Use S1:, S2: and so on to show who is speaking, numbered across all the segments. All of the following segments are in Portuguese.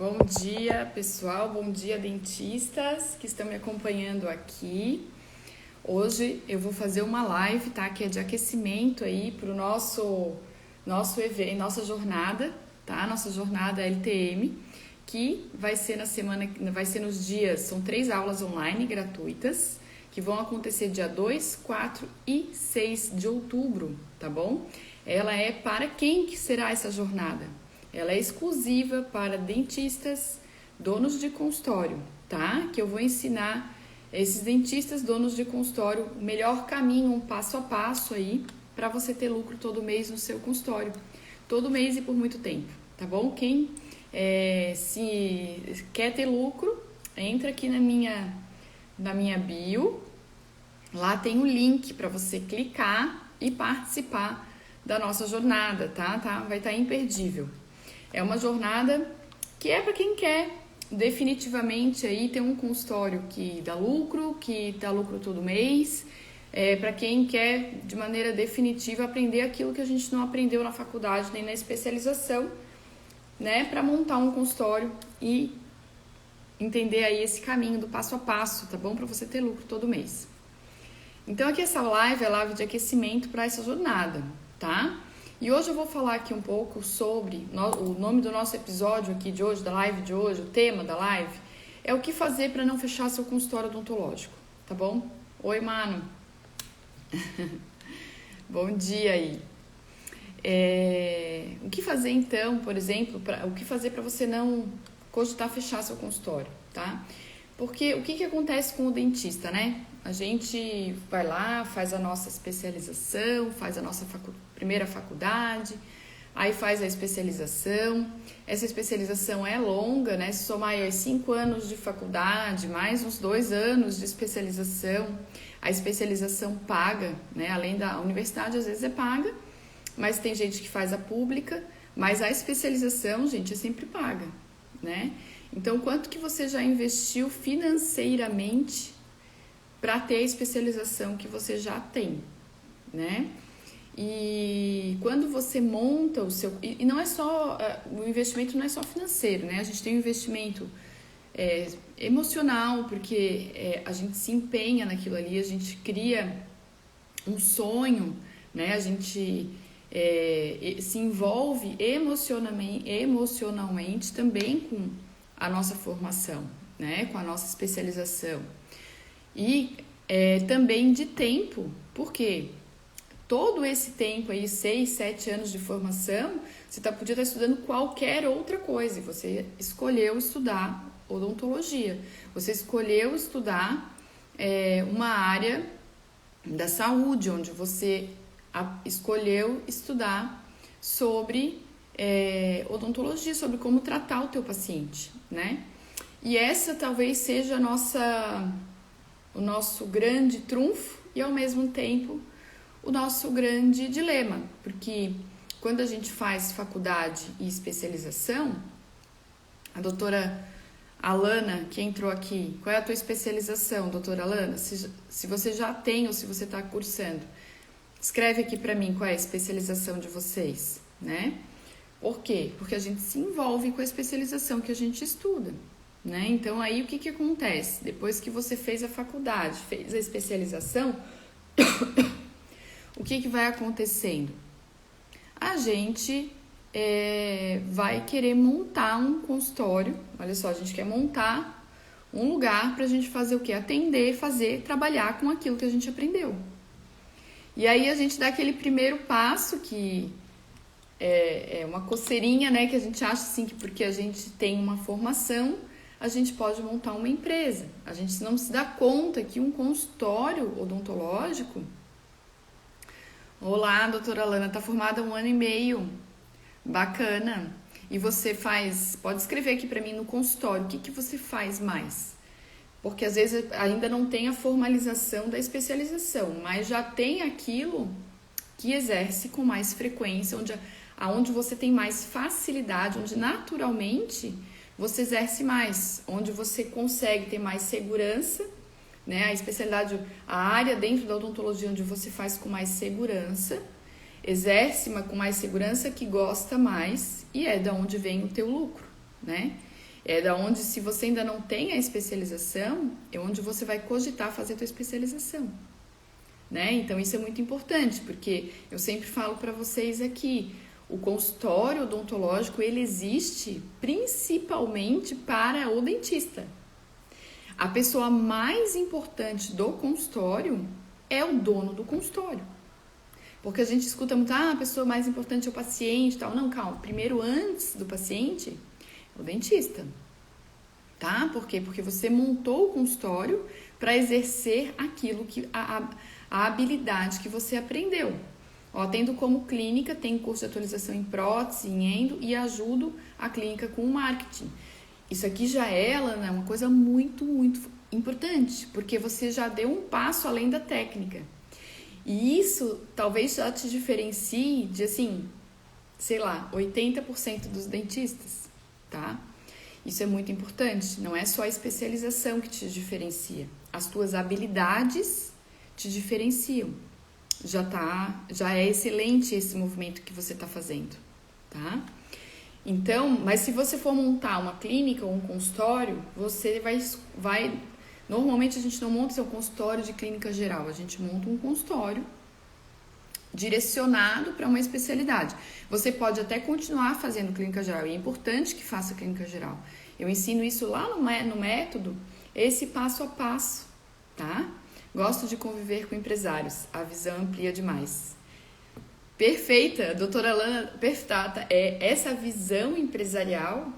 S1: Bom dia, pessoal. Bom dia, dentistas que estão me acompanhando aqui. Hoje eu vou fazer uma live, tá? Que é de aquecimento aí para o nosso evento, nossa jornada, tá? Nossa jornada LTM, que vai ser nos dias, são 3 aulas online gratuitas, que vão acontecer dia 2, 4 e 6 de outubro, tá bom? Ela é para quem que será essa jornada? Ela é exclusiva para dentistas, donos de consultório, tá? Que eu vou ensinar esses dentistas, donos de consultório, o melhor caminho, um passo a passo aí, para você ter lucro todo mês no seu consultório. Todo mês e por muito tempo, tá bom? Quem se quer ter lucro, entra aqui na minha bio. Lá tem um link para você clicar e participar da nossa jornada, tá? Vai estar imperdível. É uma jornada que é para quem quer definitivamente aí ter um consultório que dá lucro todo mês. Para quem quer de maneira definitiva aprender aquilo que a gente não aprendeu na faculdade nem na especialização, né? Para montar um consultório e entender aí esse caminho do passo a passo, tá bom? Para você ter lucro todo mês. Então aqui essa live é live de aquecimento para essa jornada, tá? E hoje eu vou falar aqui um pouco sobre o nome do nosso episódio aqui de hoje, da live de hoje, o tema da live, é o que fazer para não fechar seu consultório odontológico, tá bom? Oi, mano. Bom dia aí. O que fazer então, por exemplo, o que fazer para você não cogitar fechar seu consultório, tá? Porque o que acontece com o dentista, né? A gente vai lá, faz a nossa especialização, faz a nossa primeira faculdade, aí faz a especialização. Essa especialização é longa, né? Se somar aí 5 anos de faculdade, mais uns 2 anos de especialização, a especialização paga, né? Além da universidade, às vezes é paga, mas tem gente que faz a pública, mas a especialização, gente, é sempre paga, né? Então, quanto que você já investiu financeiramente para ter a especialização que você já tem, né? E quando você monta o seu... E não é só... O investimento não é só financeiro, né? A gente tem um investimento emocional, porque a gente se empenha naquilo ali, a gente cria um sonho, né? A gente se envolve emocionalmente também com a nossa formação, né? Com a nossa especialização. E também de tempo, porque todo esse tempo aí, 6, 7 anos de formação, você podia estar estudando qualquer outra coisa. Você escolheu estudar odontologia, você escolheu estudar uma área da saúde, onde você escolheu estudar sobre odontologia, sobre como tratar o teu paciente, né? E essa talvez seja o nosso grande trunfo e, ao mesmo tempo, o nosso grande dilema, porque quando a gente faz faculdade e especialização, a doutora Alana, que entrou aqui, qual é a tua especialização, doutora Alana? Se você já tem ou se você está cursando, escreve aqui para mim qual é a especialização de vocês, né? Por quê? Porque a gente se envolve com a especialização que a gente estuda, né? Então, aí o que acontece? Depois que você fez a faculdade, fez a especialização, o que vai acontecendo? A gente vai querer montar um consultório. Olha só, a gente quer montar um lugar para a gente fazer o quê? Atender, trabalhar com aquilo que a gente aprendeu. E aí a gente dá aquele primeiro passo que é uma coceirinha, né? Que a gente acha assim que porque a gente tem uma formação, a gente pode montar uma empresa. A gente não se dá conta que um consultório odontológico... Olá, doutora Alana, tá formada há 1 ano e meio. Bacana. E você pode escrever aqui para mim no consultório, o que você faz mais? Porque às vezes ainda não tem a formalização da especialização, mas já tem aquilo que exerce com mais frequência, onde você tem mais facilidade, onde naturalmente você exerce mais, onde você consegue ter mais segurança, né? A especialidade, a área dentro da odontologia onde você faz com mais segurança, exerce com mais segurança, que gosta mais, e é da onde vem o teu lucro, né? É da onde, se você ainda não tem a especialização, é onde você vai cogitar fazer a tua especialização, né? Então isso é muito importante, porque eu sempre falo para vocês aqui, o consultório odontológico, ele existe principalmente para o dentista. A pessoa mais importante do consultório é o dono do consultório. Porque a gente escuta muito, a pessoa mais importante é o paciente e tal. Não, calma. Primeiro, antes do paciente, é o dentista. Tá? Por quê? Porque você montou o consultório para exercer aquilo que a habilidade que você aprendeu. Ó, tendo como clínica, tem curso de atualização em prótese, em endo, e ajudo a clínica com o marketing. Isso aqui já é, Lana, uma coisa muito, muito importante, porque você já deu um passo além da técnica. E isso talvez já te diferencie de, assim, sei lá, 80% dos dentistas, tá? Isso é muito importante, não é só a especialização que te diferencia, as tuas habilidades te diferenciam. Já é excelente esse movimento que você está fazendo, tá? Então, mas se você for montar uma clínica ou um consultório, você vai normalmente a gente não monta seu consultório de clínica geral, a gente monta um consultório direcionado para uma especialidade. Você pode até continuar fazendo clínica geral, e é importante que faça clínica geral. Eu ensino isso lá no método, esse passo a passo, tá? Gosto de conviver com empresários, a visão amplia demais. Perfeita, doutora Lana, perfeita. Essa visão empresarial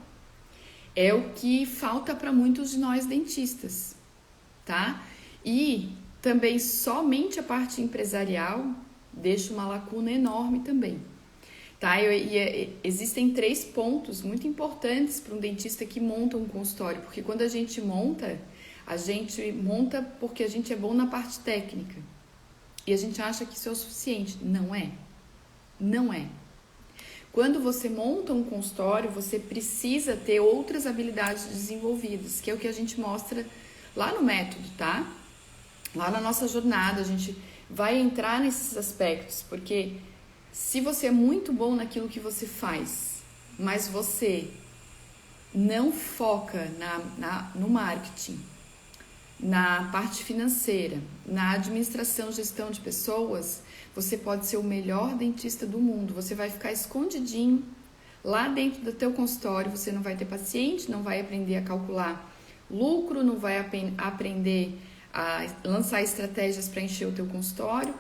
S1: é o que falta para muitos de nós dentistas, tá? E também somente a parte empresarial deixa uma lacuna enorme também, tá? Existem 3 pontos muito importantes para um dentista que monta um consultório, porque quando a gente monta porque a gente é bom na parte técnica e a gente acha que isso é o suficiente. Não é. Não é. Quando você monta um consultório, você precisa ter outras habilidades desenvolvidas, que é o que a gente mostra lá no método, tá? Lá na nossa jornada, a gente vai entrar nesses aspectos, porque se você é muito bom naquilo que você faz, mas você não foca no marketing, na parte financeira, na administração, gestão de pessoas, você pode ser o melhor dentista do mundo. Você vai ficar escondidinho lá dentro do teu consultório, você não vai ter paciente, não vai aprender a calcular lucro, não vai aprender a lançar estratégias para encher o teu consultório,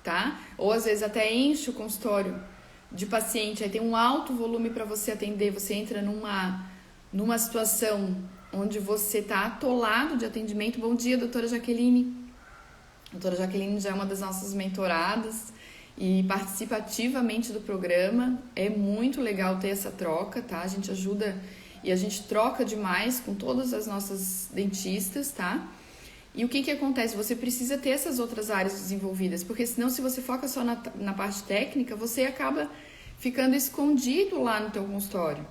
S1: tá? Ou às vezes até enche o consultório de paciente, aí tem um alto volume para você atender, você entra numa situação onde você está atolado de atendimento. Bom dia, doutora Jaqueline. A doutora Jaqueline já é uma das nossas mentoradas e participa ativamente do programa. É muito legal ter essa troca, tá? A gente ajuda e a gente troca demais com todas as nossas dentistas, tá? E o que acontece? Você precisa ter essas outras áreas desenvolvidas, porque senão, se você foca só na parte técnica, você acaba ficando escondido lá no teu consultório.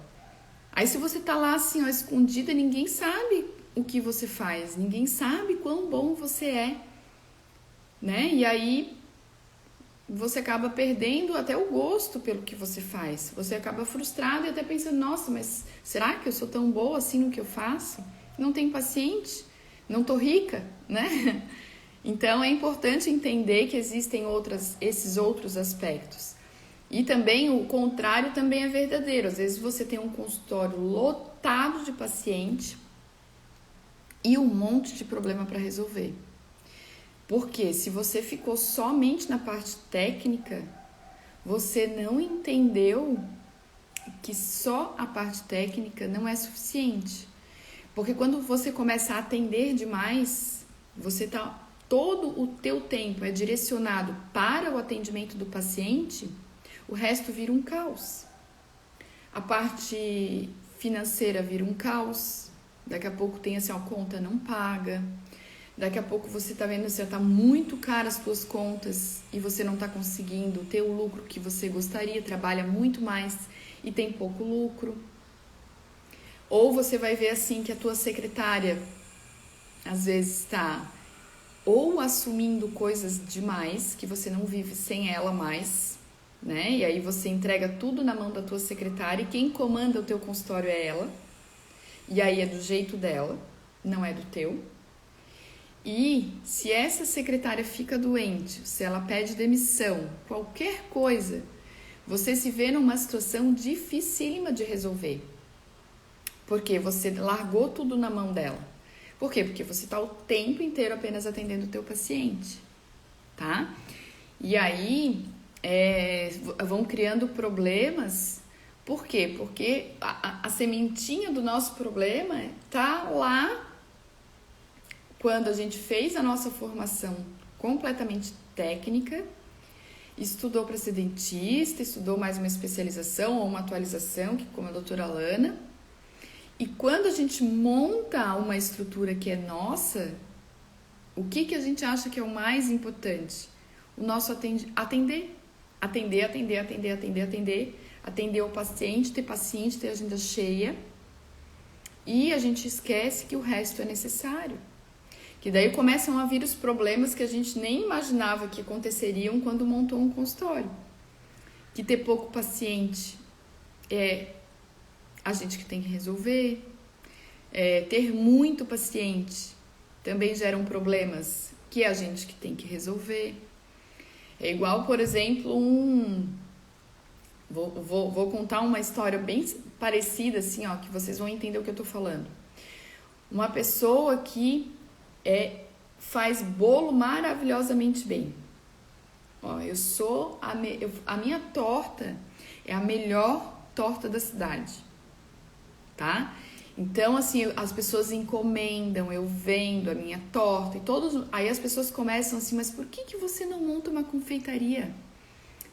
S1: Aí, se você tá lá assim, ó, escondida, ninguém sabe o que você faz, ninguém sabe quão bom você é, né? E aí, você acaba perdendo até o gosto pelo que você faz. Você acaba frustrado e até pensando, nossa, mas será que eu sou tão boa assim no que eu faço? Não tenho paciente, não tô rica, né? Então, é importante entender que existem esses outros aspectos. E também o contrário também é verdadeiro. Às vezes você tem um consultório lotado de paciente e um monte de problema para resolver. Porque se você ficou somente na parte técnica, você não entendeu que só a parte técnica não é suficiente. Porque quando você começa a atender demais, todo o teu tempo é direcionado para o atendimento do paciente, o resto vira um caos. A parte financeira vira um caos. Daqui a pouco tem assim, a conta não paga. Daqui a pouco você tá vendo assim, tá muito caro as suas contas e você não tá conseguindo ter o lucro que você gostaria, trabalha muito mais e tem pouco lucro. Ou você vai ver assim que a tua secretária às vezes está ou assumindo coisas demais que você não vive sem ela mais, né? E aí você entrega tudo na mão da tua secretária e quem comanda o teu consultório é ela. E aí é do jeito dela, não é do teu. E se essa secretária fica doente, se ela pede demissão, qualquer coisa, você se vê numa situação dificílima de resolver. Porque você largou tudo na mão dela. Por quê? Porque você está o tempo inteiro apenas atendendo o teu paciente, tá? E aí, vão criando problemas. Por quê? Porque a sementinha do nosso problema tá lá quando a gente fez a nossa formação completamente técnica, estudou para ser dentista, estudou mais uma especialização ou uma atualização, que como a doutora Lana. E quando a gente monta uma estrutura que é nossa, o que a gente acha que é o mais importante? O nosso atender o paciente, ter agenda cheia, e a gente esquece que o resto é necessário. Que daí começam a vir os problemas que a gente nem imaginava que aconteceriam quando montou um consultório. Que ter pouco paciente é a gente que tem que resolver. Ter muito paciente também geram problemas que é a gente que tem que resolver. É igual, por exemplo, Vou contar uma história bem parecida, assim, ó, que vocês vão entender o que eu tô falando. Uma pessoa que faz bolo maravilhosamente bem. Ó, a minha torta é a melhor torta da cidade, tá? Então, assim, as pessoas encomendam, eu vendo a minha torta e aí as pessoas começam assim, mas por que você não monta uma confeitaria?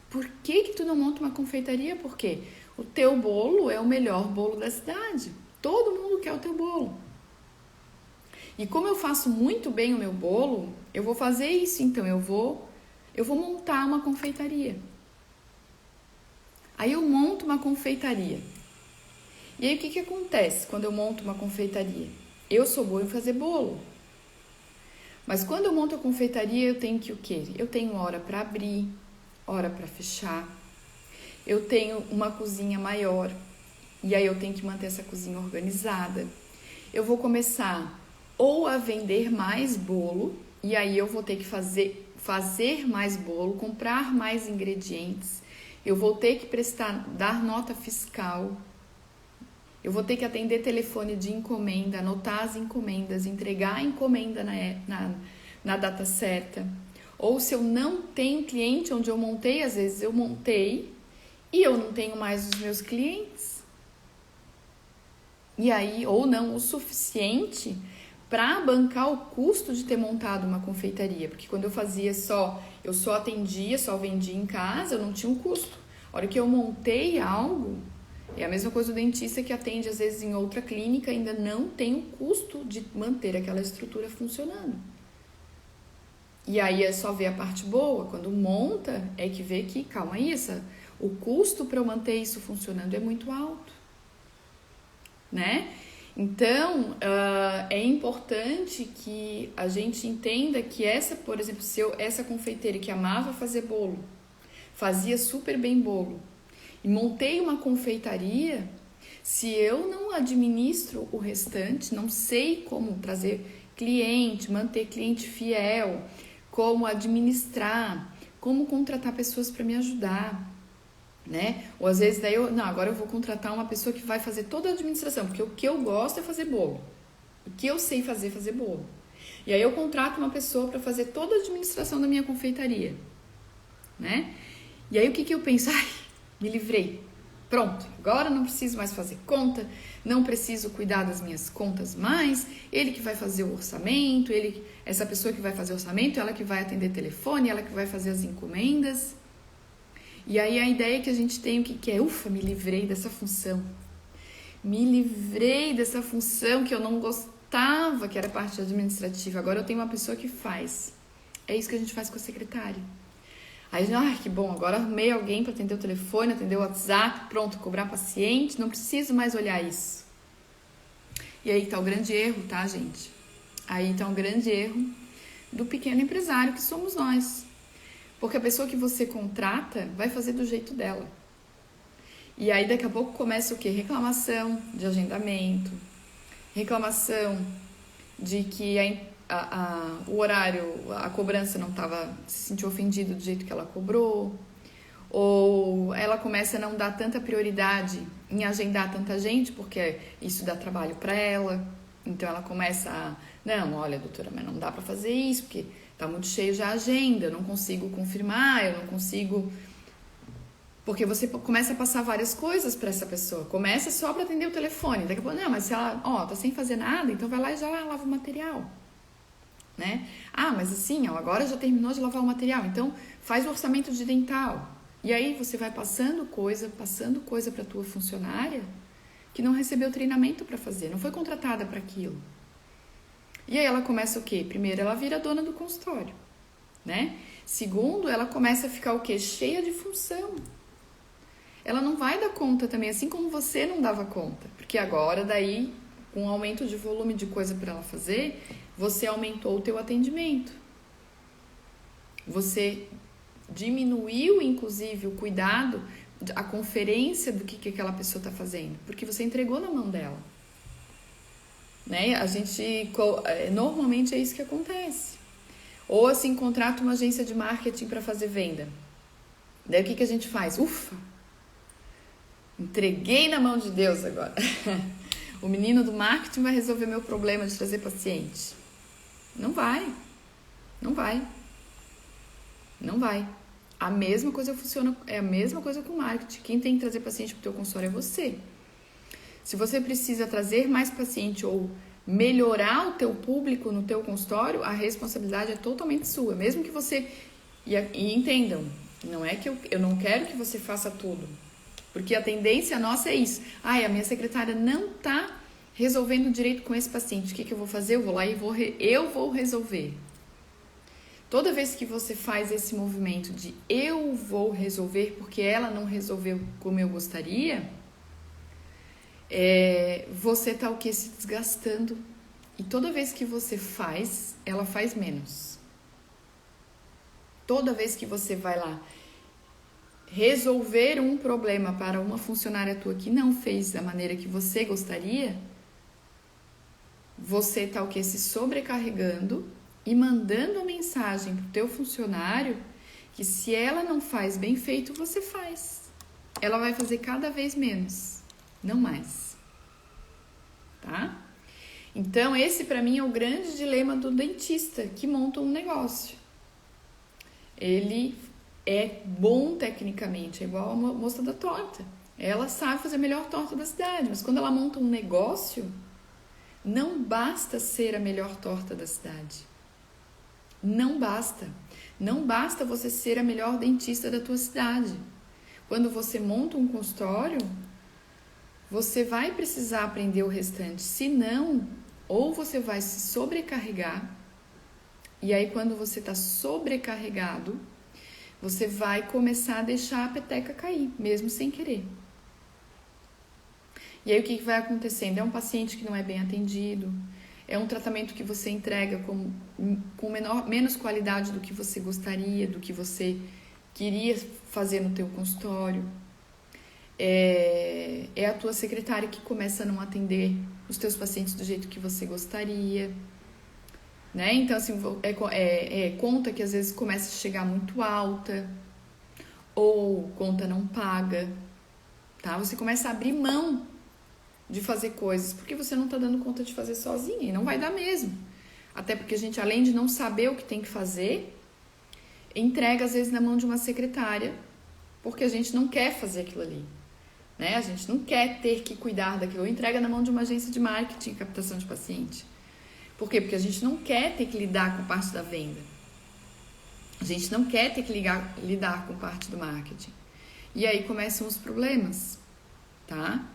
S1: Por que tu não monta uma confeitaria? Porque o teu bolo é o melhor bolo da cidade. Todo mundo quer o teu bolo. E como eu faço muito bem o meu bolo, eu vou fazer isso. Então, eu vou montar uma confeitaria. Aí eu monto uma confeitaria. E aí o que acontece quando eu monto uma confeitaria? Eu sou boa em fazer bolo. Mas quando eu monto a confeitaria, eu tenho que o quê? Eu tenho hora para abrir, hora para fechar. Eu tenho uma cozinha maior. E aí eu tenho que manter essa cozinha organizada. Eu vou começar ou a vender mais bolo, e aí eu vou ter que fazer mais bolo, comprar mais ingredientes. Eu vou ter que dar nota fiscal. Eu vou ter que atender telefone de encomenda, anotar as encomendas, entregar a encomenda na data certa. Ou se eu não tenho cliente onde eu montei, às vezes eu montei e eu não tenho mais os meus clientes. E aí, ou não o suficiente para bancar o custo de ter montado uma confeitaria. Porque quando eu fazia eu só atendia, só vendia em casa, eu não tinha um custo. A hora que eu montei algo, é a mesma coisa do dentista que atende às vezes em outra clínica, ainda não tem o custo de manter aquela estrutura funcionando. E aí é só ver a parte boa, quando monta é que vê que, calma aí, o custo para eu manter isso funcionando é muito alto, né? Então, é importante que a gente entenda que por exemplo, essa confeiteira que amava fazer bolo, fazia super bem bolo, e montei uma confeitaria, se eu não administro o restante, não sei como trazer cliente, manter cliente fiel, como administrar, como contratar pessoas para me ajudar, né? Ou às vezes daí agora eu vou contratar uma pessoa que vai fazer toda a administração, porque o que eu gosto é fazer bolo. O que eu sei fazer bolo. E aí eu contrato uma pessoa para fazer toda a administração da minha confeitaria, né? E aí o que eu penso? Me livrei. Pronto, agora não preciso mais fazer conta, não preciso cuidar das minhas contas mais, ele que vai fazer o orçamento, essa pessoa que vai fazer o orçamento, ela que vai atender telefone, ela que vai fazer as encomendas. E aí a ideia que a gente tem, o que é? Ufa, me livrei dessa função. Me livrei dessa função que eu não gostava, que era parte administrativa. Agora eu tenho uma pessoa que faz. É isso que a gente faz com a secretária. Aí, que bom, agora arrumei alguém para atender o telefone, atender o WhatsApp, pronto, cobrar paciente, não preciso mais olhar isso. E aí tá o grande erro, tá, gente? Aí tá um grande erro do pequeno empresário que somos nós. Porque a pessoa que você contrata vai fazer do jeito dela. E aí daqui a pouco começa o quê? Reclamação de agendamento. reclamação de que o horário, a cobrança não estava, se sentiu ofendido do jeito que ela cobrou, ou ela começa a não dar tanta prioridade em agendar tanta gente, porque isso dá trabalho para ela. Então ela começa a, não, olha, doutora, mas não dá para fazer isso, porque tá muito cheio já a agenda, eu não consigo confirmar, eu não consigo... Porque você começa a passar várias coisas para essa pessoa. Começa só para atender o telefone. Daqui a pouco, não, mas se ela, tá sem fazer nada, então vai lá e já lava o material. Né? Ah, mas assim, agora já terminou de lavar o material, então faz o orçamento de dental. E aí você vai passando coisa para tua funcionária que não recebeu treinamento para fazer, não foi contratada para aquilo. E aí ela começa o quê? Primeiro, ela vira dona do consultório, né? Segundo, ela começa a ficar o quê? Cheia de função. Ela não vai dar conta também, assim como você não dava conta. Porque agora, daí, com um aumento de volume de coisa para ela fazer, você aumentou o teu atendimento. Você diminuiu, inclusive, o cuidado, a conferência do que aquela pessoa está fazendo. Porque você entregou na mão dela. Né? A gente, normalmente é isso que acontece. Ou assim, contrata uma agência de marketing para fazer venda. Daí o que a gente faz? Ufa! Entreguei na mão de Deus agora. O menino do marketing vai resolver meu problema de trazer paciente. Não vai. Não vai. Não vai. A mesma coisa funciona, é a mesma coisa com marketing. Quem tem que trazer paciente para o teu consultório é você. Se você precisa trazer mais paciente ou melhorar o teu público no teu consultório, a responsabilidade é totalmente sua. Mesmo que você... E entendam, não é que eu não quero que você faça tudo. Porque a tendência nossa é isso. A minha secretária não está resolvendo direito com esse paciente. O que eu vou fazer? Eu vou lá e eu vou resolver. Toda vez que você faz esse movimento de eu vou resolver porque ela não resolveu como eu gostaria, você está o quê? Se desgastando. E toda vez que você faz, ela faz menos. Toda vez que você vai lá resolver um problema para uma funcionária tua que não fez da maneira que você gostaria, você está o quê? Se sobrecarregando e mandando a mensagem para o teu funcionário que se ela não faz bem feito, você faz. Ela vai fazer cada vez menos, não mais. Tá? Então, esse para mim é o grande dilema do dentista que monta um negócio. Ele é bom tecnicamente, é igual a moça da torta. Ela sabe fazer a melhor torta da cidade, mas quando ela monta um negócio, não basta ser a melhor torta da cidade. Não basta. Não basta você ser a melhor dentista da tua cidade. Quando você monta um consultório, você vai precisar aprender o restante. Se não, ou você vai se sobrecarregar, e aí quando você está sobrecarregado, você vai começar a deixar a peteca cair, mesmo sem querer. E aí o que vai acontecendo? É um paciente que não é bem atendido, é um tratamento que você entrega com menos qualidade do que você gostaria, do que você queria fazer no teu consultório. É a tua secretária que começa a não atender os teus pacientes do jeito que você gostaria. Né? Então, assim, conta que às vezes começa a chegar muito alta, ou conta não paga, tá? Você começa a abrir mão de fazer coisas, porque você não tá dando conta de fazer sozinha, e não vai dar mesmo. Até porque a gente, além de não saber o que tem que fazer, entrega às vezes na mão de uma secretária, porque a gente não quer fazer aquilo ali, né? A gente não quer ter que cuidar daquilo, ou entrega na mão de uma agência de marketing, captação de paciente. Por quê? Porque a gente não quer ter que lidar com parte da venda. A gente não quer ter que lidar com parte do marketing. E aí começam os problemas, tá?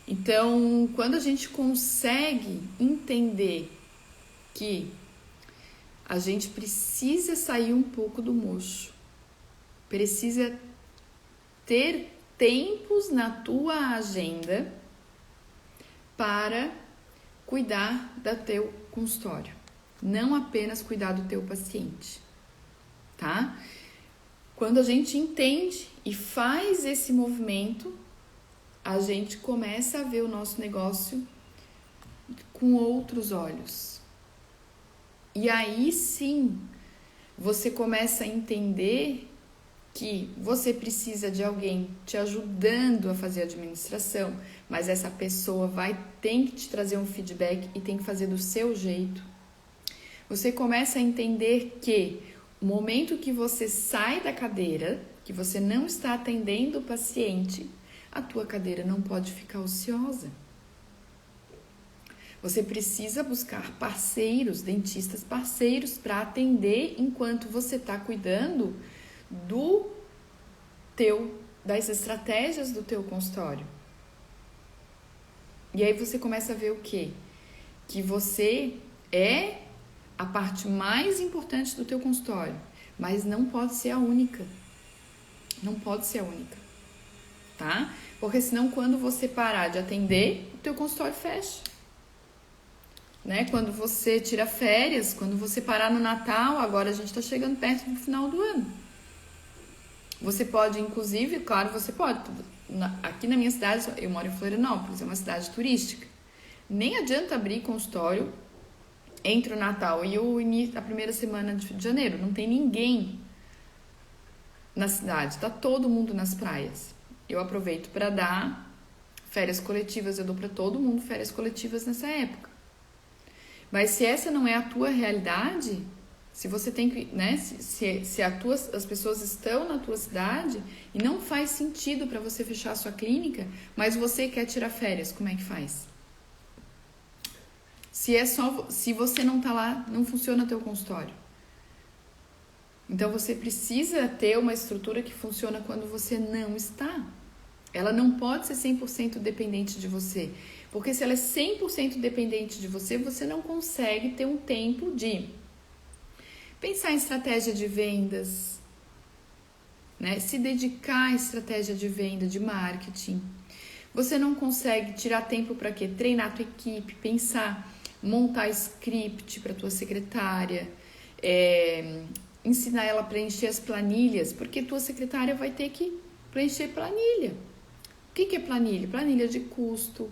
S1: Então, quando a gente consegue entender que a gente precisa sair um pouco do mocho, precisa ter tempos na tua agenda para cuidar do teu consultório, não apenas cuidar do teu paciente, tá? Quando a gente entende e faz esse movimento, a gente começa a ver o nosso negócio com outros olhos. E aí sim, você começa a entender que você precisa de alguém te ajudando a fazer a administração, mas essa pessoa tem que te trazer um feedback e tem que fazer do seu jeito. Você começa a entender que o momento que você sai da cadeira, que você não está atendendo o paciente, a tua cadeira não pode ficar ociosa. Você precisa buscar parceiros, dentistas parceiros, para atender enquanto você está cuidando das estratégias do teu consultório. E aí você começa a ver o quê? Que você é a parte mais importante do teu consultório, mas não pode ser a única. Não pode ser a única, tá? Porque senão quando você parar de atender, o teu consultório fecha. Né? Quando você tira férias, quando você parar no Natal, agora a gente está chegando perto do final do ano. Você pode, inclusive, claro, você pode. Aqui na minha cidade, eu moro em Florianópolis, é uma cidade turística. Nem adianta abrir consultório entre o Natal e a primeira semana de janeiro. Não tem ninguém na cidade, está todo mundo nas praias. Eu aproveito para dar férias coletivas, eu dou para todo mundo férias coletivas nessa época. Mas se essa não é a tua realidade, se você tem que, né, se as pessoas estão na tua cidade e não faz sentido para você fechar a sua clínica, mas você quer tirar férias, como é que faz? Se você não tá lá, não funciona o teu consultório. Então você precisa ter uma estrutura que funciona quando você não está. Ela não pode ser 100% dependente de você. Porque se ela é 100% dependente de você, você não consegue ter um tempo de pensar em estratégia de vendas, né? Se dedicar à estratégia de venda, de marketing. Você não consegue tirar tempo para quê? Treinar a tua equipe, pensar, montar script para tua secretária, ensinar ela a preencher as planilhas, porque tua secretária vai ter que preencher planilha. O que é planilha? Planilha de custo.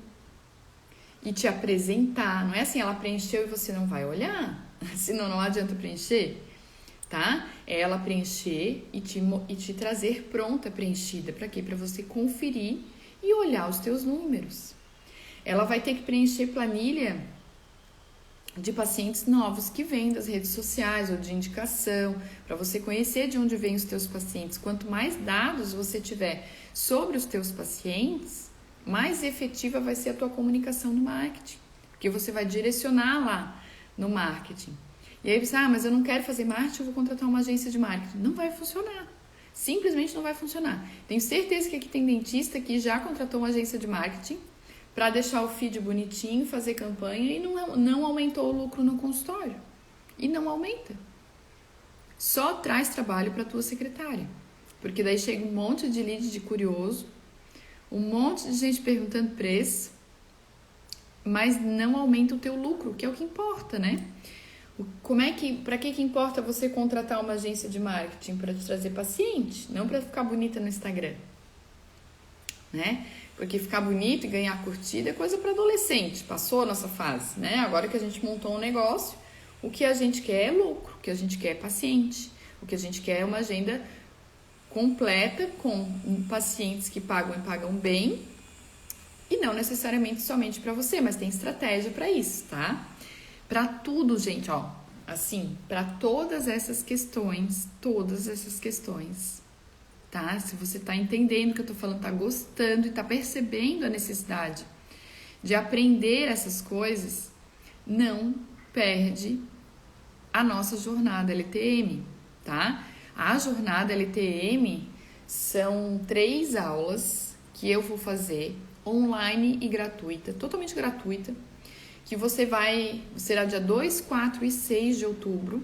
S1: E te apresentar, não é assim, ela preencheu e você não vai olhar, senão não adianta preencher, tá? É ela preencher e te trazer pronta, preenchida, para quê? Para você conferir e olhar os teus números. Ela vai ter que preencher planilha de pacientes novos que vêm das redes sociais ou de indicação, para você conhecer de onde vêm os teus pacientes. Quanto mais dados você tiver sobre os teus pacientes, mais efetiva vai ser a tua comunicação no marketing, porque você vai direcionar lá no marketing. E aí você, mas eu não quero fazer marketing, eu vou contratar uma agência de marketing. Não vai funcionar, simplesmente não vai funcionar. Tenho certeza que aqui tem dentista que já contratou uma agência de marketing para deixar o feed bonitinho, fazer campanha e não aumentou o lucro no consultório. E não aumenta. Só traz trabalho para a tua secretária, porque daí chega um monte de lead de curioso, um monte de gente perguntando preço, mas não aumenta o teu lucro, que é o que importa, né? Para que importa você contratar uma agência de marketing? Para te trazer paciente, não para ficar bonita no Instagram, né? Porque ficar bonito e ganhar curtida é coisa para adolescente, passou a nossa fase, né? Agora que a gente montou um negócio, o que a gente quer é lucro, o que a gente quer é paciente, o que a gente quer é uma agenda completa com pacientes que pagam e pagam bem e não necessariamente somente para você, mas tem estratégia para isso, tá? Para tudo, gente, ó, assim, para todas essas questões, tá? Se você tá entendendo o que eu tô falando, tá gostando e tá percebendo a necessidade de aprender essas coisas, não perde a nossa jornada LTM, tá? A jornada LTM são 3 aulas que eu vou fazer online e gratuita, totalmente gratuita, que será dia 2, 4 e 6 de outubro,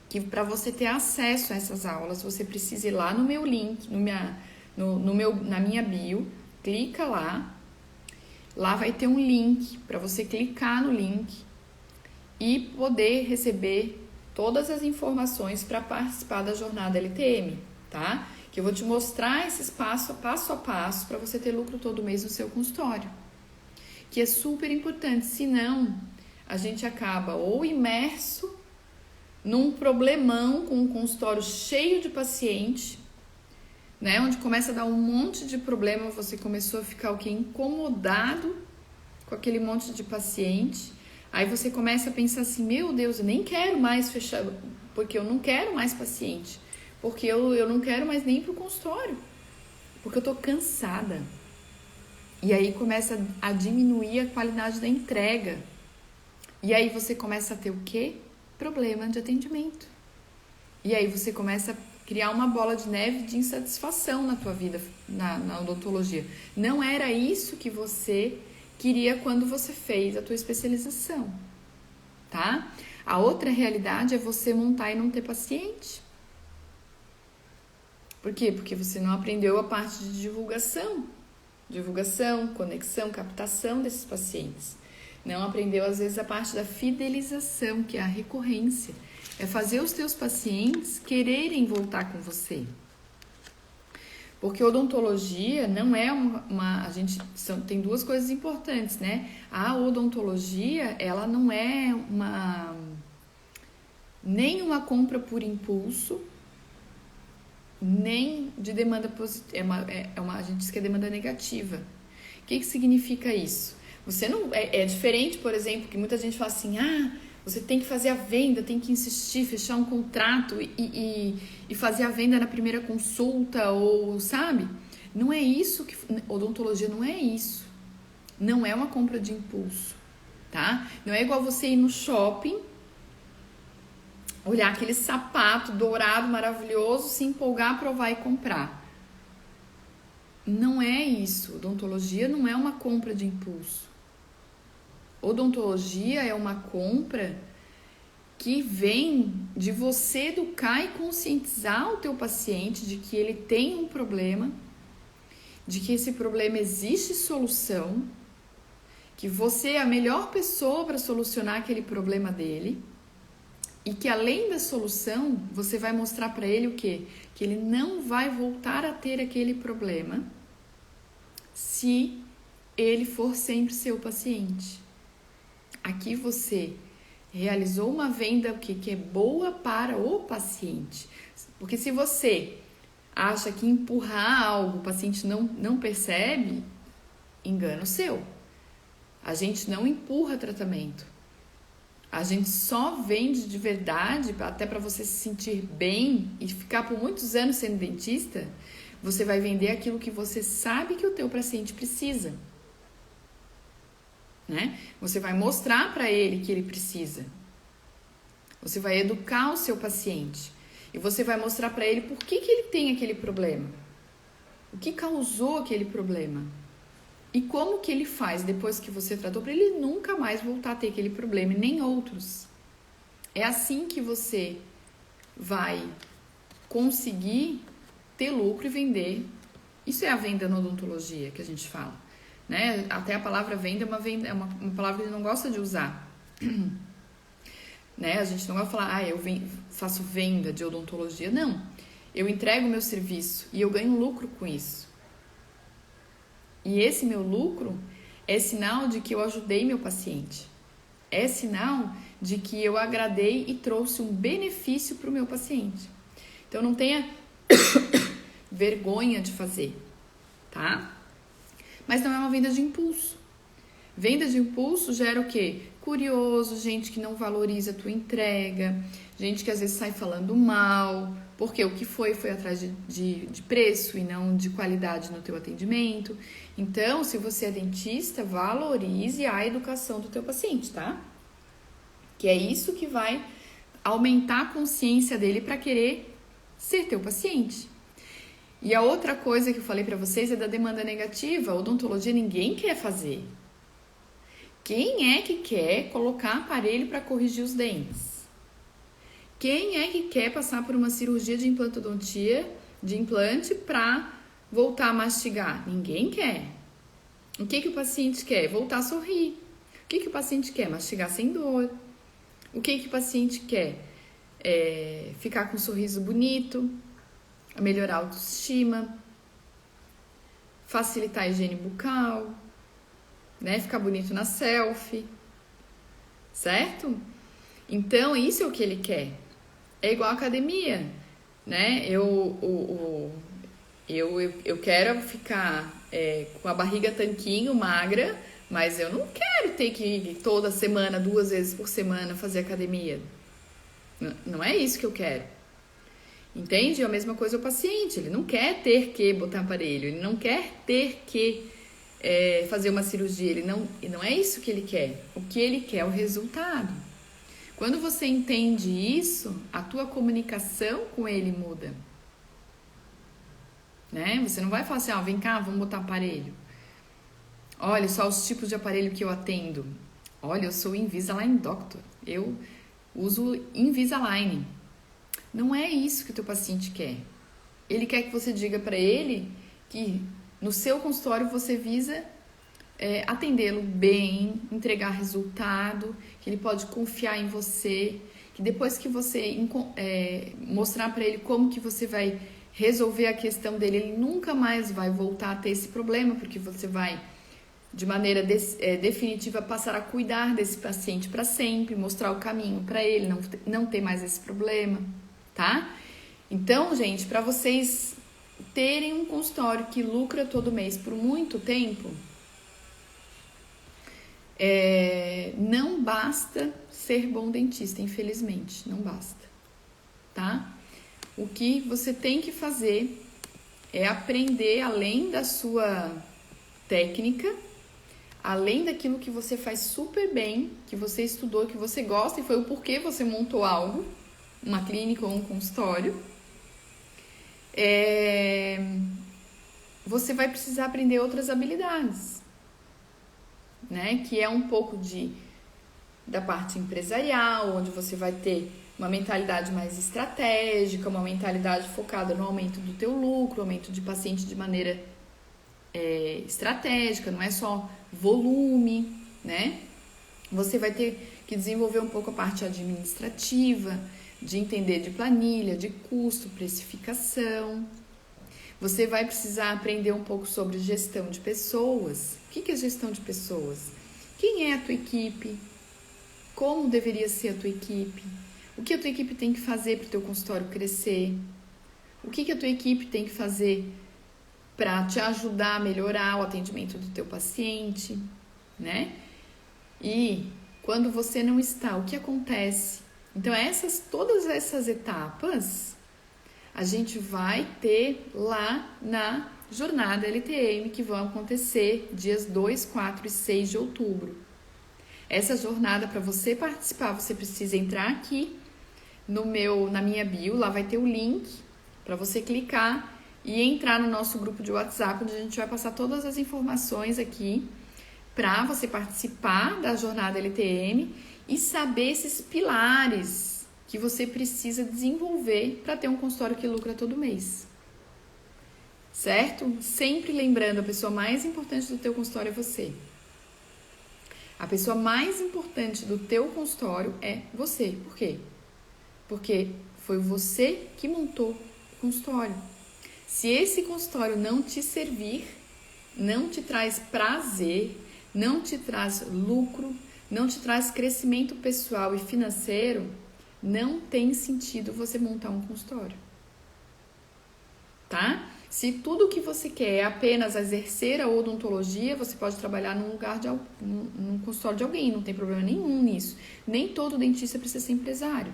S1: que para você ter acesso a essas aulas, você precisa ir lá no meu link, na minha bio, clica lá vai ter um link para você clicar no link e poder receber todas as informações para participar da jornada LTM, tá? Que eu vou te mostrar esses passo a passo para você ter lucro todo mês no seu consultório. que é super importante, senão a gente acaba ou imerso num problemão com um consultório cheio de paciente, né? Onde começa a dar um monte de problema, você começou a ficar incomodado com aquele monte de paciente. Aí você começa a pensar assim, meu Deus, eu nem quero mais fechar, porque eu não quero mais paciente, porque eu não quero mais nem ir pro consultório, porque eu tô cansada. E aí começa a diminuir a qualidade da entrega. E aí você começa a ter o quê? Problema de atendimento. E aí você começa a criar uma bola de neve de insatisfação na tua vida, na odontologia. Não era isso que você queria quando você fez a tua especialização, tá? A outra realidade é você montar e não ter paciente. Por quê? Porque você não aprendeu a parte de divulgação, conexão, captação desses pacientes. Não aprendeu, às vezes, a parte da fidelização, que é a recorrência. É fazer os teus pacientes quererem voltar com você. Porque odontologia não é tem duas coisas importantes, né? A odontologia, ela não é nem uma compra por impulso, nem de demanda positiva. A gente diz que é demanda negativa. O que significa isso? Você não é diferente, por exemplo, que muita gente fala assim, você tem que fazer a venda, tem que insistir, fechar um contrato e fazer a venda na primeira consulta, ou sabe? Não é isso que odontologia não é isso. Não é uma compra de impulso, tá? Não é igual você ir no shopping, olhar aquele sapato dourado maravilhoso, se empolgar, provar e comprar. Não é isso. Odontologia não é uma compra de impulso. Odontologia é uma compra que vem de você educar e conscientizar o teu paciente de que ele tem um problema, de que esse problema existe solução, que você é a melhor pessoa para solucionar aquele problema dele e que além da solução, você vai mostrar para ele o quê? Que ele não vai voltar a ter aquele problema se ele for sempre seu paciente. Aqui você realizou uma venda que é boa para o paciente. Porque se você acha que empurrar algo o paciente não percebe, engano seu. A gente não empurra tratamento. A gente só vende de verdade, até para você se sentir bem e ficar por muitos anos sendo dentista, você vai vender aquilo que você sabe que o teu paciente precisa. Né? Você vai mostrar para ele que ele precisa. Você vai educar o seu paciente. E você vai mostrar para ele por que ele tem aquele problema. O que causou aquele problema. E como que ele faz depois que você tratou para ele nunca mais voltar a ter aquele problema e nem outros. É assim que você vai conseguir ter lucro e vender. Isso é a venda na odontologia que a gente fala. Né? Até a palavra venda é uma palavra que a gente não gosta de usar. Né? A gente não vai falar, eu faço venda de odontologia. Não, eu entrego o meu serviço e eu ganho lucro com isso. E esse meu lucro é sinal de que eu ajudei meu paciente. É sinal de que eu agradei e trouxe um benefício para o meu paciente. Então não tenha vergonha de fazer, tá? Mas não é uma venda de impulso. Venda de impulso gera o quê? Curioso, gente que não valoriza a tua entrega, gente que às vezes sai falando mal, porque o que foi atrás de preço e não de qualidade no teu atendimento. Então, se você é dentista, valorize a educação do teu paciente, tá? Que é isso que vai aumentar a consciência dele para querer ser teu paciente. E a outra coisa que eu falei para vocês é da demanda negativa. A odontologia ninguém quer fazer. Quem é que quer colocar aparelho para corrigir os dentes? Quem é que quer passar por uma cirurgia de implantodontia, de implante, para voltar a mastigar? Ninguém quer. O que o paciente quer? Voltar a sorrir. O que o paciente quer? Mastigar sem dor. O que o paciente quer? Ficar com um sorriso bonito, melhorar a autoestima, facilitar a higiene bucal, né? Ficar bonito na selfie, certo? Então, isso é o que ele quer. É igual a academia, né? Eu quero ficar com a barriga tanquinho, magra, mas eu não quero ter que ir toda semana, 2 vezes por semana fazer academia. Não é isso que eu quero. Entende? É a mesma coisa o paciente. Ele não quer ter que botar aparelho, ele não quer ter que fazer uma cirurgia. Ele não é isso que ele quer. O que ele quer é o resultado. Quando você entende isso, a tua comunicação com ele muda. Né? Você não vai falar assim, vem cá, vamos botar aparelho. Olha só os tipos de aparelho que eu atendo. Olha, eu sou Invisalign Doctor. Eu uso Invisalign. Não é isso que o teu paciente quer. Ele quer que você diga para ele que no seu consultório você visa atendê-lo bem, entregar resultado, que ele pode confiar em você, que depois que você mostrar para ele como que você vai resolver a questão dele, ele nunca mais vai voltar a ter esse problema, porque você vai, de maneira definitiva, passar a cuidar desse paciente para sempre, mostrar o caminho para ele, não ter mais esse problema, tá? Então, gente, para vocês terem um consultório que lucra todo mês por muito tempo, não basta ser bom dentista, infelizmente, não basta, tá? O que você tem que fazer é aprender, além da sua técnica, além daquilo que você faz super bem, que você estudou, que você gosta e foi o porquê você montou algo, uma clínica ou um consultório, você vai precisar aprender outras habilidades, né? Que é um pouco da parte empresarial, onde você vai ter uma mentalidade mais estratégica, uma mentalidade focada no aumento do teu lucro, aumento de paciente de maneira estratégica, não é só volume, né? Você vai ter que desenvolver um pouco a parte administrativa, de entender de planilha, de custo, precificação. Você vai precisar aprender um pouco sobre gestão de pessoas. O que é gestão de pessoas? Quem é a tua equipe? Como deveria ser a tua equipe? O que a tua equipe tem que fazer para o teu consultório crescer? O que a tua equipe tem que fazer para te ajudar a melhorar o atendimento do teu paciente, né? E quando você não está, o que acontece? Então, todas essas etapas a gente vai ter lá na jornada LTM, que vão acontecer dias 2, 4 e 6 de outubro. Essa jornada, para você participar, você precisa entrar aqui na minha bio, lá vai ter o link para você clicar e entrar no nosso grupo de WhatsApp, onde a gente vai passar todas as informações aqui para você participar da jornada LTM e saber esses pilares que você precisa desenvolver para ter um consultório que lucra todo mês. Certo? Sempre lembrando, a pessoa mais importante do teu consultório é você. A pessoa mais importante do teu consultório é você. Por quê? Porque foi você que montou o consultório. Se esse consultório não te servir, não te traz prazer, não te traz lucro, não te traz crescimento pessoal e financeiro, não tem sentido você montar um consultório. Tá? Se tudo que você quer é apenas exercer a odontologia, você pode trabalhar num consultório de alguém, não tem problema nenhum nisso. Nem todo dentista precisa ser empresário.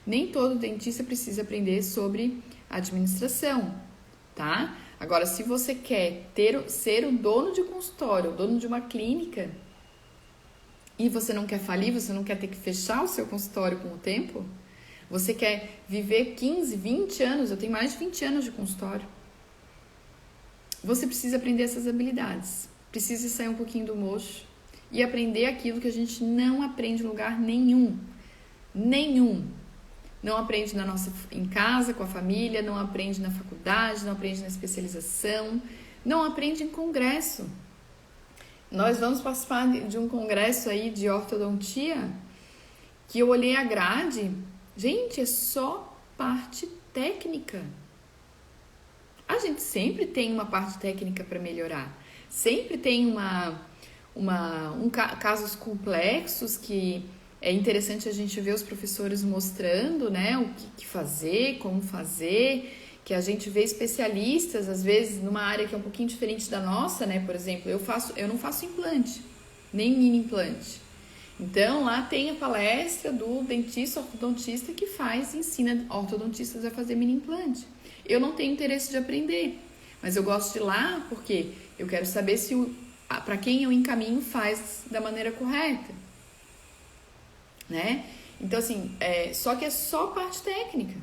S1: Nem todo dentista precisa aprender sobre administração, tá? Agora, se você quer ser o dono de consultório, o dono de uma clínica, e você não quer falir, você não quer ter que fechar o seu consultório com o tempo, você quer viver 15, 20 anos, eu tenho mais de 20 anos de consultório, você precisa aprender essas habilidades, precisa sair um pouquinho do mocho e aprender aquilo que a gente não aprende em lugar nenhum, não aprende em casa, com a família, não aprende na faculdade, não aprende na especialização, não aprende em congresso. Nós vamos participar de um congresso aí de ortodontia, que eu olhei a grade, gente, é só parte técnica. A gente sempre tem uma parte técnica para melhorar, sempre tem casos complexos que é interessante a gente ver os professores mostrando, né, o que fazer, como fazer, que a gente vê especialistas, às vezes, numa área que é um pouquinho diferente da nossa, né, por exemplo, eu não faço implante, nem mini implante. Então, lá tem a palestra do dentista ortodontista que ensina ortodontistas a fazer mini implante. Eu não tenho interesse de aprender, mas eu gosto de ir lá porque eu quero saber se para quem eu encaminho faz da maneira correta, né? Então, assim, só que é só parte técnica.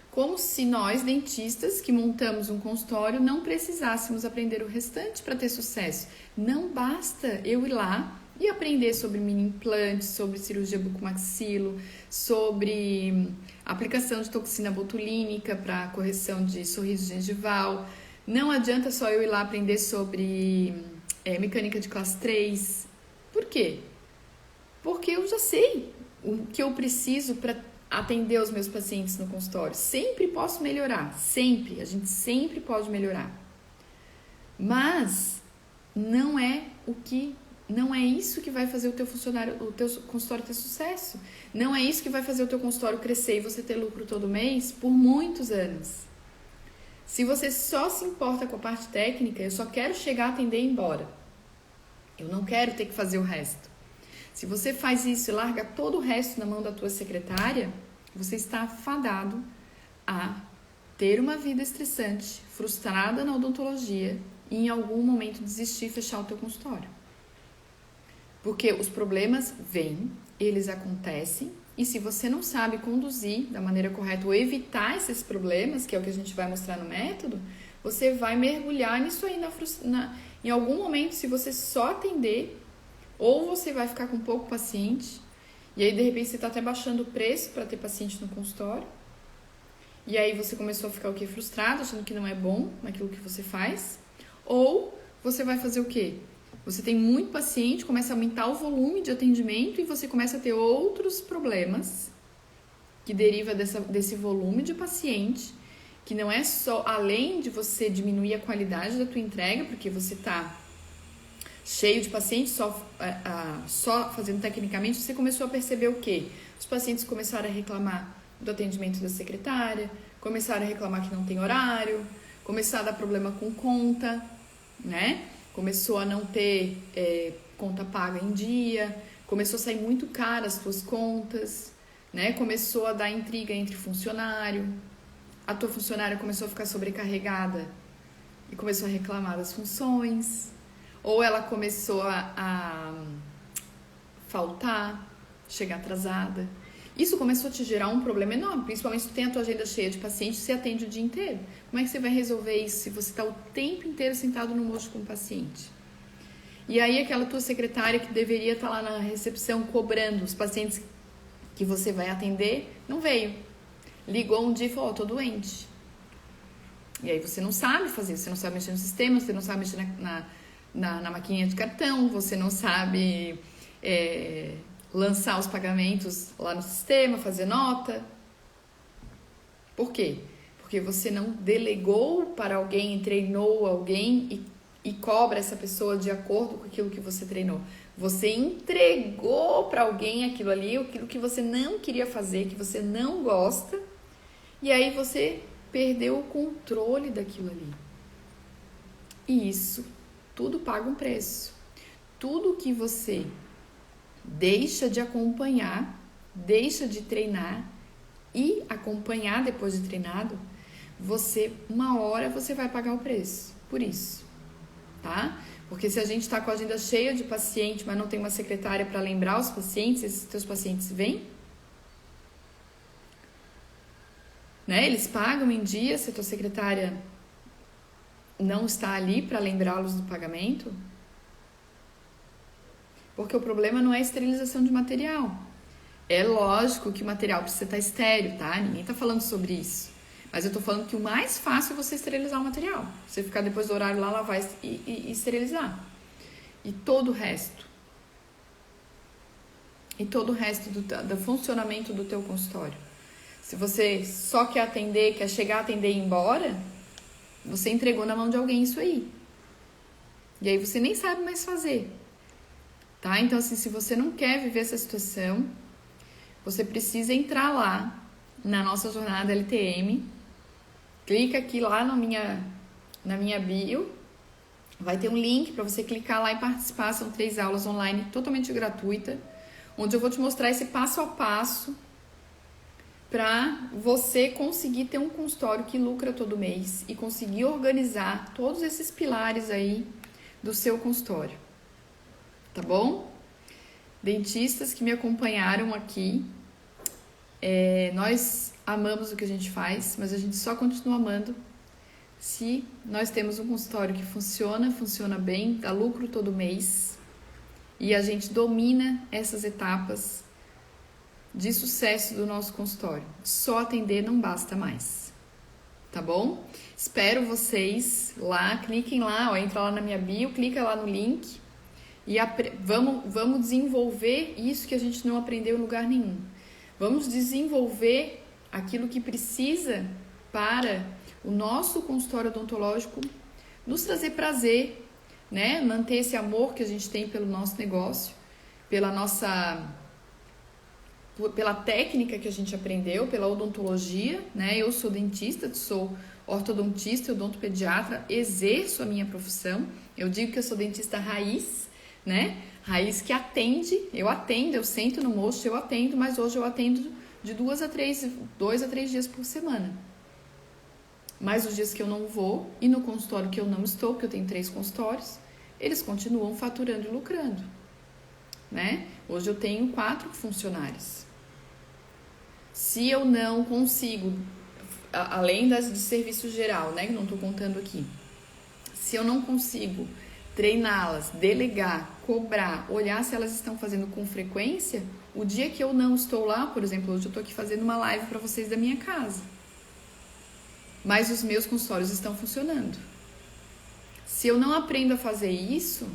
S1: Como se nós, dentistas, que montamos um consultório, não precisássemos aprender o restante para ter sucesso. Não basta eu ir lá e aprender sobre mini implante, sobre cirurgia bucomaxilo, sobre aplicação de toxina botulínica para correção de sorriso gengival. Não adianta só eu ir lá aprender sobre mecânica de classe 3. Por quê? Porque eu já sei o que eu preciso para atender os meus pacientes no consultório. Sempre posso melhorar, sempre. A gente sempre pode melhorar. Mas não é isso que vai fazer o teu consultório ter sucesso. Não é isso que vai fazer o teu consultório crescer e você ter lucro todo mês por muitos anos. Se você só se importa com a parte técnica, eu só quero chegar, atender e ir embora. Eu não quero ter que fazer o resto. Se você faz isso e larga todo o resto na mão da tua secretária, você está fadado a ter uma vida estressante, frustrada na odontologia e em algum momento desistir e fechar o teu consultório. Porque os problemas vêm, eles acontecem, e se você não sabe conduzir da maneira correta ou evitar esses problemas, que é o que a gente vai mostrar no método, você vai mergulhar nisso aí em algum momento, se você só atender, ou você vai ficar com pouco paciente, e aí de repente você está até baixando o preço para ter paciente no consultório, e aí você começou a ficar o quê? Frustrado, achando que não é bom naquilo que você faz, ou você vai fazer o quê? Você tem muito paciente, começa a aumentar o volume de atendimento e você começa a ter outros problemas que deriva desse volume de paciente, que não é só, além de você diminuir a qualidade da tua entrega, porque você está cheio de pacientes, só fazendo tecnicamente, você começou a perceber o quê? Os pacientes começaram a reclamar do atendimento da secretária, começaram a reclamar que não tem horário, começaram a dar problema com conta, né? Começou a não ter conta paga em dia, começou a sair muito caro as tuas contas, né? Começou a dar intriga entre funcionário, a tua funcionária começou a ficar sobrecarregada e começou a reclamar das funções, ou ela começou a faltar, chegar atrasada. Isso começou a te gerar um problema enorme, principalmente se tu tem a tua agenda cheia de pacientes e você atende o dia inteiro. Como é que você vai resolver isso se você está o tempo inteiro sentado no mocho com o paciente? E aí aquela tua secretária que deveria estar lá na recepção cobrando os pacientes que você vai atender, não veio. Ligou um dia e falou, tô doente. E aí você não sabe fazer, você não sabe mexer no sistema, você não sabe mexer na maquininha de cartão, você não sabe lançar os pagamentos lá no sistema, fazer nota. Por quê? Porque você não delegou para alguém, treinou alguém e cobra essa pessoa de acordo com aquilo que você treinou. Você entregou para alguém aquilo ali, aquilo que você não queria fazer, que você não gosta, e aí você perdeu o controle daquilo ali. E isso tudo paga um preço. Tudo que você deixa de acompanhar, deixa de treinar e acompanhar depois de treinado, uma hora você vai pagar o preço por isso, tá? Porque se a gente tá com a agenda cheia de paciente, mas não tem uma secretária para lembrar os pacientes, esses teus pacientes vêm, né? Eles pagam em dia, se a tua secretária não está ali para lembrá-los do pagamento. Porque o problema não é a esterilização de material. É lógico que o material precisa estar estéril, tá? Ninguém tá falando sobre isso. Mas eu tô falando que o mais fácil é você esterilizar o material. Você ficar depois do horário lá, lavar e esterilizar. E todo o resto. E todo o resto do funcionamento do teu consultório. Se você só quer atender, quer chegar, atender e ir embora, você entregou na mão de alguém isso aí. E aí você nem sabe mais fazer. tá? Então, assim, se você não quer viver essa situação, você precisa entrar lá na nossa jornada LTM, clica aqui lá na minha bio, vai ter um link para você clicar lá e participar, são 3 aulas online totalmente gratuita, onde eu vou te mostrar esse passo a passo para você conseguir ter um consultório que lucra todo mês e conseguir organizar todos esses pilares aí do seu consultório, tá bom? Dentistas que me acompanharam aqui, nós amamos o que a gente faz, mas a gente só continua amando se nós temos um consultório que funciona bem, dá lucro todo mês e a gente domina essas etapas de sucesso do nosso consultório. Só atender não basta mais, tá bom? Espero vocês lá, cliquem lá, entra lá na minha bio, clica lá no link e vamos desenvolver isso que a gente não aprendeu em lugar nenhum. Vamos desenvolver aquilo que precisa para o nosso consultório odontológico nos trazer prazer, né? Manter esse amor que a gente tem pelo nosso negócio, pela técnica que a gente aprendeu, pela odontologia, né? Eu sou dentista, sou ortodontista, odontopediatra, exerço a minha profissão. Eu digo que eu sou dentista raiz, né? Raiz que atende, eu sento no mocho, eu atendo, mas hoje eu atendo de 2 a 3 dias por semana. Mas os dias que eu não vou e no consultório que eu não estou, porque eu tenho 3 consultórios, eles continuam faturando e lucrando, né? Hoje eu tenho 4 funcionários. Se eu não consigo, além das de serviço geral, né, que não estou contando aqui, se eu não consigo treiná-las, delegar, cobrar, olhar se elas estão fazendo com frequência, o dia que eu não estou lá, por exemplo, hoje eu estou aqui fazendo uma live para vocês da minha casa, mas os meus consultórios estão funcionando. Se eu não aprendo a fazer isso,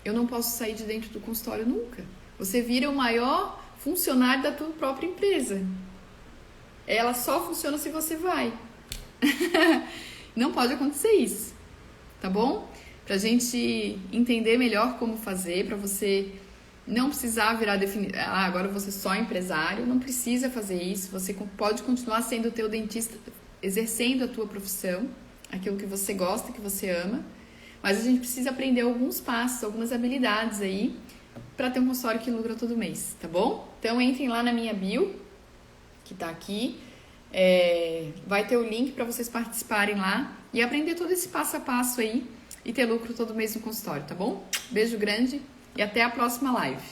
S1: eu não posso sair de dentro do consultório nunca. Você vira o maior funcionário da tua própria empresa. Ela só funciona se você vai. Não pode acontecer isso, tá bom? Pra gente entender melhor como fazer, pra você não precisar virar agora eu vou ser só empresário, não precisa fazer isso. Você pode continuar sendo o teu dentista, exercendo a tua profissão, aquilo que você gosta, que você ama, mas a gente precisa aprender alguns passos, algumas habilidades aí para ter um consultório que lucra todo mês, tá bom? Então entrem lá na minha bio, que tá aqui, vai ter o link para vocês participarem lá e aprender todo esse passo a passo aí e ter lucro todo mês no consultório, tá bom? Beijo grande e até a próxima live.